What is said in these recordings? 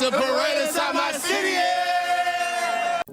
It's a parade inside my city.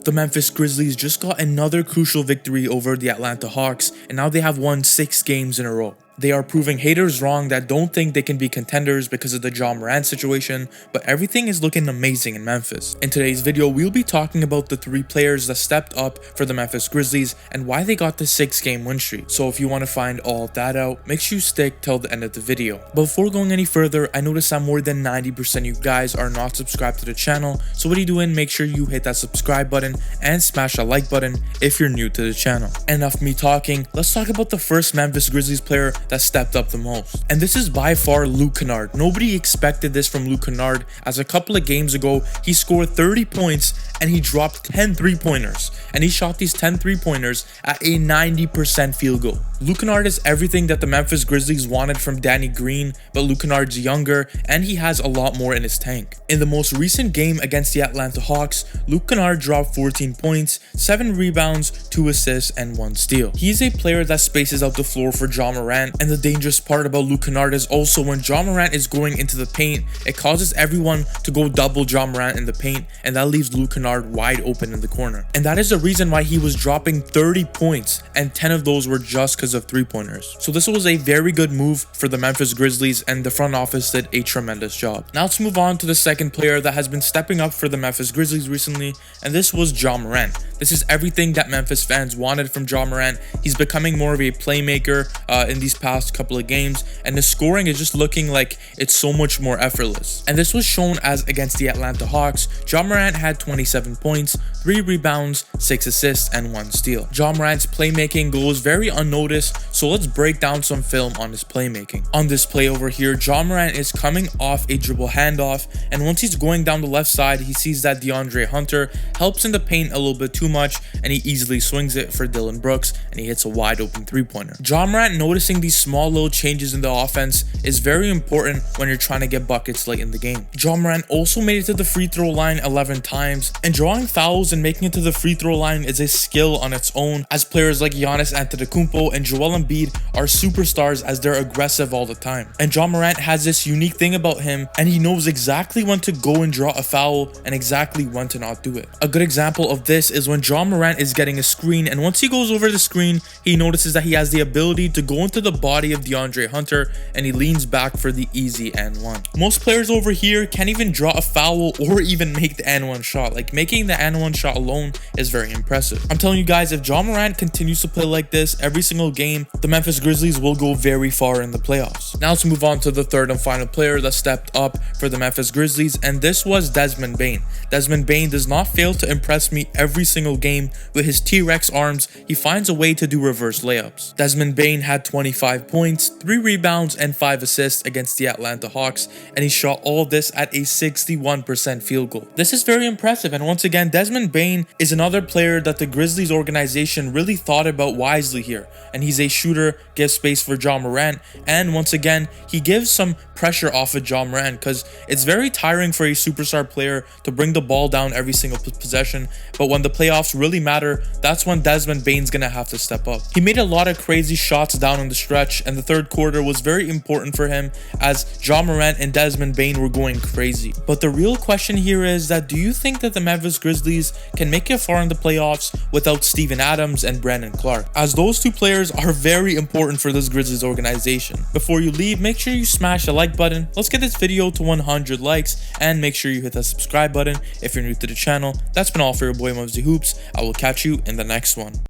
The Memphis Grizzlies just got another crucial victory over the Atlanta Hawks, and now they have won 6 games in a row. They are proving haters wrong that don't think they can be contenders because of the Morant situation, but everything is looking amazing in Memphis. In today's video, we'll be talking about the 3 players that stepped up for the Memphis Grizzlies and why they got the 6-game win streak. So if you want to find all of that out, make sure you stick till the end of the video. But before going any further, I noticed that more than 90% of you guys are not subscribed to the channel, so what are you doing? Make sure you hit that subscribe button and smash that like button if you're new to the channel. Enough of me talking, let's talk about the first Memphis Grizzlies player that stepped up the most. And this is by far Canard. Nobody expected this from Canard, as a couple of games ago, he scored 30 points and he dropped 10 3-pointers. And he shot these 10 3-pointers at a 90% field goal. Canard is everything that the Memphis Grizzlies wanted from Danny Green, but Canard's younger and he has a lot more in his tank. In the most recent game against the Atlanta Hawks, Canard dropped 14 points, 7 rebounds, 2 assists, and 1 steal. He's a player that spaces out the floor for Morant, and the dangerous part about Canard is also when Morant is going into the paint, it causes everyone to go double Morant in the paint, and that leaves Canard wide open in the corner. And that is the reason why he was dropping 30 points, and 10 of those were just because of 3-pointers. So this was a very good move for the Memphis Grizzlies, and the front office did a tremendous job. Now let's move on to the second player that has been stepping up for the Memphis Grizzlies recently, and this was Morant. This is everything that Memphis fans wanted from Morant. He's becoming more of a playmaker in these past couple of games, and the scoring is just looking like it's so much more effortless. And this was shown as against the Atlanta Hawks. Morant had 27 points, 3 rebounds, 6 assists, and 1 steal. Morant's playmaking goes very unnoticed, so let's break down some film on his playmaking. On this play over here, Morant is coming off a dribble handoff, and once he's going down the left side, he sees that DeAndre Hunter helps in the paint a little bit too much, and he easily swings it for Dillon Brooks, and he hits a wide open 3-pointer. Morant noticing these small little changes in the offense is very important when you're trying to get buckets late in the game. Morant also made it to the free throw line 11 times, and drawing fouls and making it to the free throw line is a skill on its own, as players like Giannis Antetokounmpo and Joel Embiid are superstars as they're aggressive all the time. And Morant has this unique thing about him, and he knows exactly when to go and draw a foul and exactly when to not do it. A good example of this is when Morant is getting a screen, and once he goes over the screen, he notices that he has the ability to go into the body of DeAndre Hunter, and he leans back for the easy and 1. Most players over here can't even draw a foul or even make the and 1 shot. Like, making the and 1 shot alone is very impressive. I'm telling you guys, if Morant continues to play like this every single game, the Memphis Grizzlies will go very far in the playoffs. Now let's move on to the third and final player that stepped up for the Memphis Grizzlies, and this was Desmond Bane. Desmond Bane does not fail to impress me every single game. With his T-Rex arms, he finds a way to do reverse layups. Desmond Bane had 25 points, 3 rebounds, and 5 assists against the Atlanta Hawks, and he shot all of this at a 61% field goal. This is very impressive, and once again, Desmond Bane is another player that the Grizzlies organization really thought about wisely here, and he's a shooter, gives space for Morant, and once again, he gives some pressure off of Morant, because it's very tiring for a superstar player to bring the ball down every single possession, but when the playoffs really matter, that's when Desmond Bane's gonna have to step up. He made a lot of crazy shots down in the stretch, and the third quarter was very important for him as Morant and Desmond Bane were going crazy. But the real question here is that, do you think that the Memphis Grizzlies can make it far in the playoffs without Steven Adams and Brandon Clark, as those 2 players are very important for this Grizzlies organization? Before you leave, make sure you smash the like button. Let's get this video to 100 likes, and make sure you hit that subscribe button if you're new to the channel. That's been all for your boy Mubsy Hoops. I will catch you in the next one.